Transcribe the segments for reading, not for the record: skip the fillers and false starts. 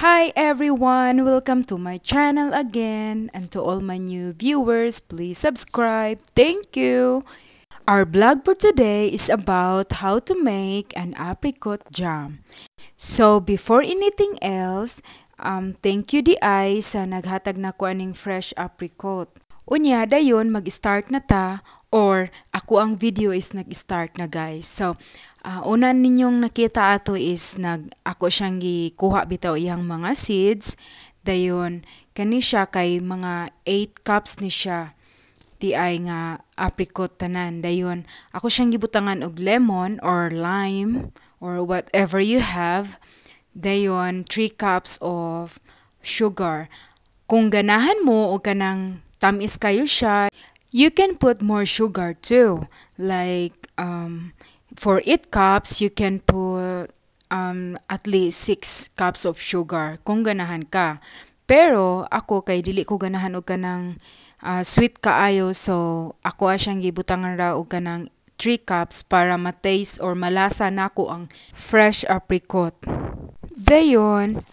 Hi everyone! Welcome to my channel again, and to all my new viewers, please subscribe. Thank you! Our vlog for today is about how to make an apricot jam. So before anything else, thank you di ay sa naghatag na ko aning fresh apricot. Unya, dayon mag-start na ta, or ako ang video is nag-start na guys. So, una ninyong nakita ato is ako siyang gikuha bitaw iyang mga seeds. Dayon, kani siya kay mga 8 cups ni siya. Di ay nga apricot tanan. Dayon, ako siyang gibutangan og lemon or lime or whatever you have. Dayon, 3 cups of sugar. Kung ganahan mo o kanang tamis kayo siya, you can put more sugar too. Like, for 8 cups, you can put at least 6 cups of sugar kung ganahan ka. Pero ako kay dili ko ganahan og kanang sweet kaayo, so ako siyang gibutangan ra og kanang 3 cups para ma-taste or malasa nako ang fresh apricot. Dayon,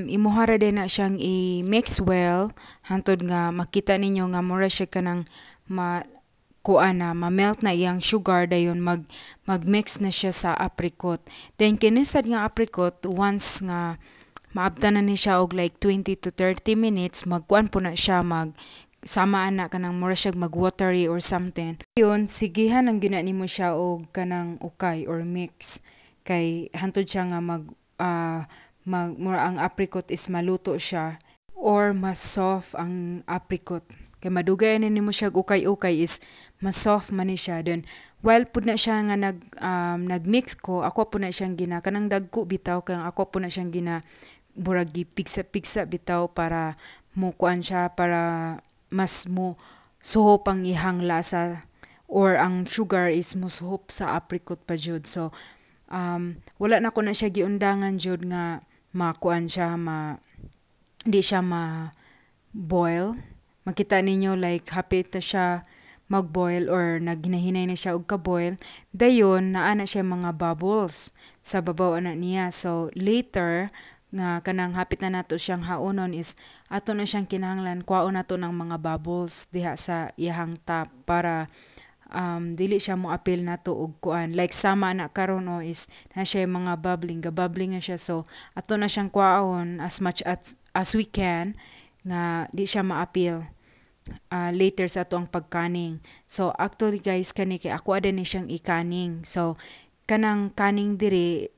imuhara din na siyang i-mix well, hantod nga makita ninyo nga mura siya kanang ma-melt na iyang sugar. Dayon mag-mix na siya sa apricot. Then kinisad nga apricot, once nga maabtan na ni siya og like 20 to 30 minutes, magkuan po na siya, samaan na kanang mura siya mag-watery or something. Yun, sigihan ang gina nimo siya og kanang ukay or mix. Kay hantod siya nga mura ang apricot is maluto siya or mas soft ang apricot. Kay madugay na nimo siya ukay-ukay is mas soft man ni siya. Then while pud na siya nga nagmix ko, ako po na siyang kanang dagko bitaw, kay ako po na siyang burag gipigsa-pigsa bitaw para mo kuan siya, para mas mo suhop ang ihang lasa or ang sugar is mo suhop sa apricot pa jud. So wala na ko na siya giundangan jud nga makuan siya, di siya ma-boil. Makita ninyo like hapit na siya mag-boil or naghinahinay na siya og ka-boil. Dayon naa na siya mga bubbles sa babaw na niya. So later nga kanang hapit na nato siyang haunon is ato na siyang kinahanglan kwaon nato ng mga bubbles diha sa iyang top para dili siya mo apil nato og kuan. Like sama na karon is na siya mga bubbling na siya. So ato na siyang kwaon as much as we can nga di siya maapil later sa ato ang pagkaning. So actually guys, kani kay ako ada ni siyang ikaning. So kanang kaning diri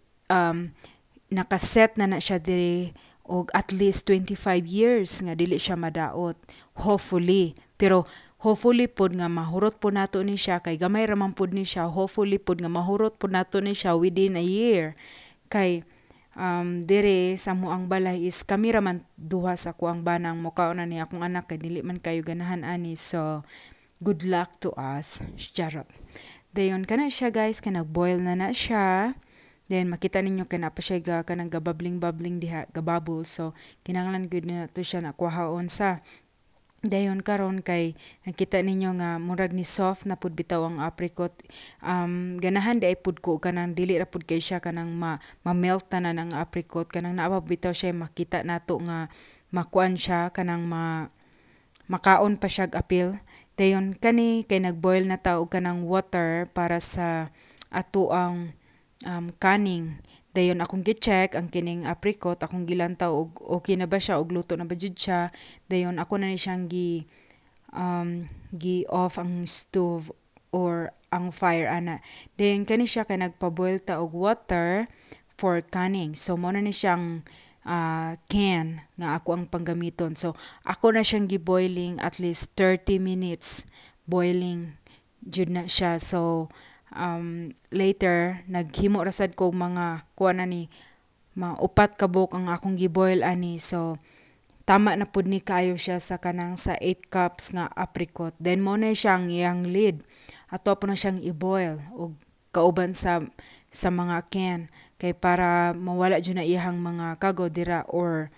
nakaset na siya diri og at least 25 years nga dili siya madaot, hopefully. Pero hopefully pod nga mahurot po nato ni siya, kay gamay raman pod ni siya. Hopefully pod nga mahurot po nato ni siya within a year. Kay dire sa muang balay is kami raman duha sa kuang banang mukaon na ni akong anak, kay dili man kayo ganahan ani. So good luck to us. Charot. Dayon kana siya guys, kanag-boil na siya. Then makita ninyo kana pa siya kanang gababling diha, gabubble. So kinahanglan gud na to siya nakuhaon sa. Dayon karon kay nakita ninyo nga murag ni soft na pud bitaw ang apricot. Ganahan di ay pud ko kanang dili ra pud kay siya kanang ma-melt tanan ang apricot, kanang naa bitaw siya makita nato nga makuan siya kanang makaon pa siya apil. Dayon kani kay nagboil na ta og kanang water para sa ato ang kaning. Dayon akong gi-check ang kining apricot, akong gilantaw og okay na ba siya og luto na ba jud siya. Dayon ako na ni siyang gi-off ang stove or ang fire ana. Dayon kani siya kay nagpa-boil ta og water for canning. So mo na ni siyang can nga ako ang panggamiton. So ako na siyang gi-boiling at least 30 minutes. Boiling jud na siya. So later naghimo rasad ko mga kuan ani, mga upat ka buok ang akong giboil ani. So tama na pud ni kayo siya sa kanang sa 8 cups nga apricot. Then mo na siyang iyang lid, ato po na siyang i-boil og kauban sa mga can, kay para mawala jud na iyang mga kago dira or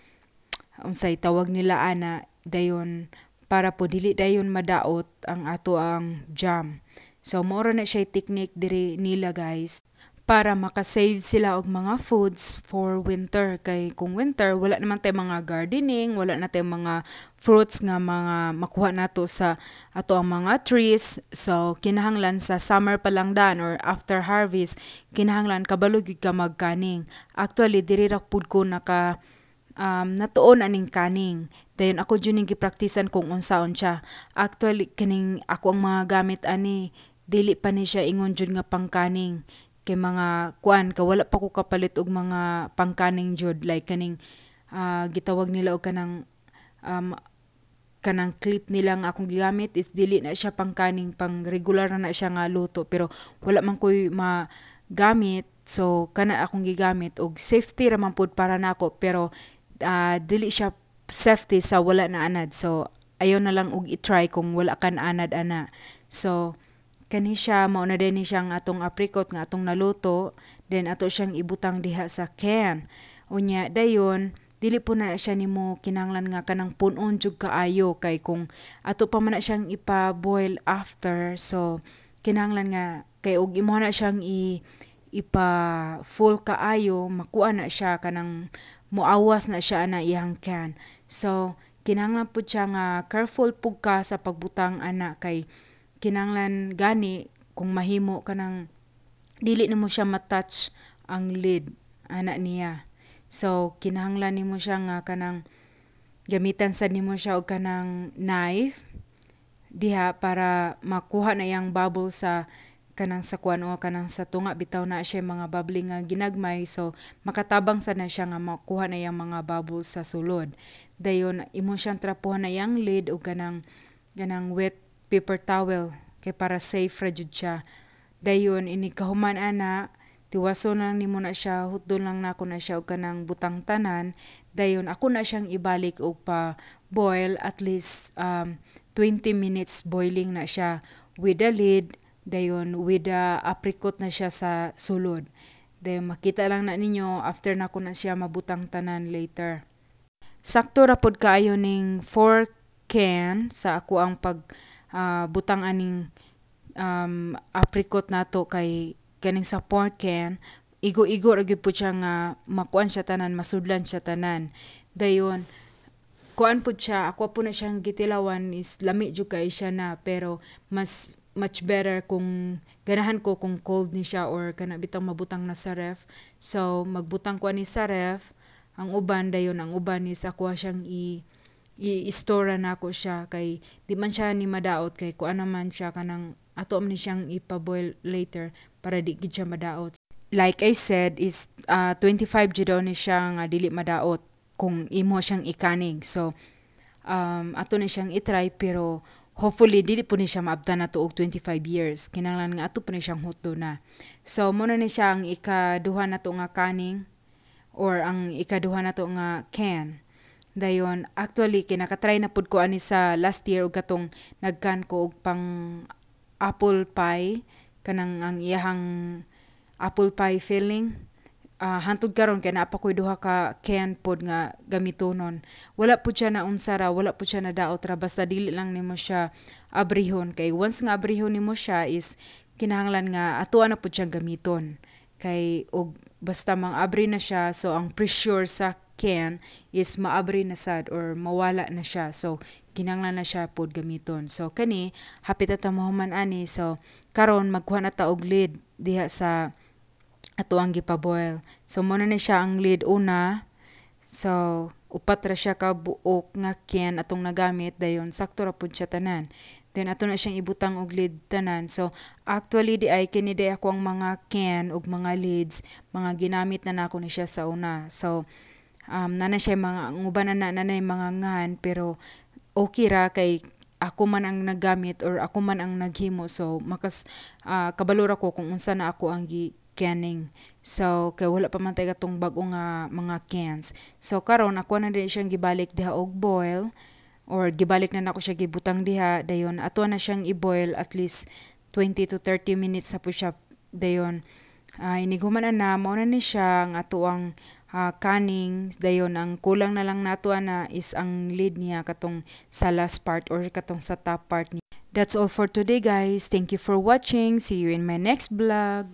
unsay tawag nila ana. Dayon para po dili dayon madaot ang ato ang jam. So moro na siya technique diri nila guys para makasave sila og mga foods for winter. Kay kung winter, wala naman tayo mga gardening, wala na tayo mga fruits nga mga makuha nato sa ato ang mga trees. So kinahanglan sa summer pa lang dan or after harvest, kinahanglan kabalo gyud ka magkaning. Actually diri ra pud ko natuon aning kaning. Dayon ako jud ning gipraktisan kung unsaon siya. Actually kining ako ang mga gamit ani dili pa ni siya ingon jud nga pangkaning. Kay mga kuan ka wala pa ko kapalit og mga pangkaning jud like kaning gitawag nila og kanang clip nila nga akong gigamit is dili na siya pangkaning, pang regular na siya nga luto pero wala man koy magamit, so kana akong gigamit og safety ra man pud para nako pero dili siya safety sa wala na anad, so ayaw na lang og i-try kung wala kan anad ana. So kani siya mao na din ni siyang atong apricot nga atong naluto, then ato siyang ibutang diha sa can. Unya dayon dili po na siya nimo kinahanglan nga kanang punon jud kaayo, kay kung ato pa man na siyang ipa-boil after, so kinahanglan nga kay og imo na siyang ipa full kaayo makuha na siya kanang muawas na siya ana iyang can. So kinahanglan pud siya nga careful pug ka sa pagbutang ana, kay kinahanglan gani kung mahimo kanang dili nimo siya matouch ang lid ana niya. So kinahanglan nimo siya nga kanang gamitan sad nimo siya og kanang knife diha para makuha na yang bubble sa kanang sa kuan o kanang sa tunga bitaw na siya mga bubbling nga ginagmay, so makatabang sad na siya nga makuha na yang mga bubbles sa sulod. Dayon imo siyang trapuhan na yang lid og kanang wet paper towel kay para safe ra jud siya. Dayon ini kahuman ana tiwaso na nimo na siya, hutdon lang nako na siya og kanang butang tanan. Dayon ako na siyang ibalik og pa boil at least 20 minutes boiling na siya with the lid. Dayon with the apricot na siya sa sulod. Dayon makita lang na ninyo after nako na siya mabutang tanan later. Sakto ra pod kaayo ning 4 can sa ako ang butang aning apricot nato, kay kaning sa 4 can igo-igo ra gyud po siya nga makuan siya tanan, masudlan siya tanan. Dayon kuan po siya, ako po na siyang gitilawan is lami jud kay siya na, pero much better kung ganahan ko kung cold ni siya or kana bitang mabutang na sa ref. So magbutang ko ni sa ref ang uban, dayon ang uban is ako siyang i-store na ako siya, kay di man siya ni madaot, kay kuan naman siya kanang ato man ni siyang ipa-boil later para di gid siya madaot. Like I said is 25 jud daw ni siya nga dili madaot kung imo siyang ikaning. So ato na siyang i-try, pero hopefully dili po ni siya maabtan na to og 25 years. Kinahanglan nga ato po ni siyang hutdo na. So muna ni siya ang ikaduha na to nga kaning or ang ikaduha na to nga can. Dayon actually kinakatry na pud ko ani sa last year og katong nagkan ko og pang apple pie, kanang ang iyahang apple pie filling. Hantod karon kay naa pa koy duha ka can pod nga gamitonon. Wala pud siya na unsara, wala pud siya na daot ra, basta dili lang nimo siya abrihon, kay once nga abrihon nimo siya is kinahanglan nga atuan na pud siyang gamiton. Kay og basta mang abri na siya, so ang pressure sa can is maabri na sad or mawala na siya, so kinahanglan na siya pod gamiton. So kani hapit ata mahuman ani, so karon magkuha na ta og lid diha sa ato ang gipaboil. So muna na siya ang lid una, so upat ra siya ka buok nga can atong nagamit, dayon sakto ra pud siya tanan. Then ato na siyang ibutang og lid tanan. So actually di ay kini di ako ang mga can ug mga lids, mga ginamit na nako ni siya sa una. So nana siya mga uban na mga ngan, pero okay ra kay ako man ang naggamit or ako man ang naghimo, so makas kabalura ko kung unsa na ako ang canning. So kay wala pa man tay katong bag-o nga mga cans. So karon ako na din siyang gibalik diha og boil, or gibalik na nako siya gibutang diha, dayon ato na siyang i-boil at least 20 to 30 minutes sa po siya. Dayon iniguman na mao na ni siya ang ato ang kaning. Dayon ang kulang na lang nato na is ang lid niya katong sa last part or katong sa top part niya. That's all for today guys. Thank you for watching. See you in my next vlog.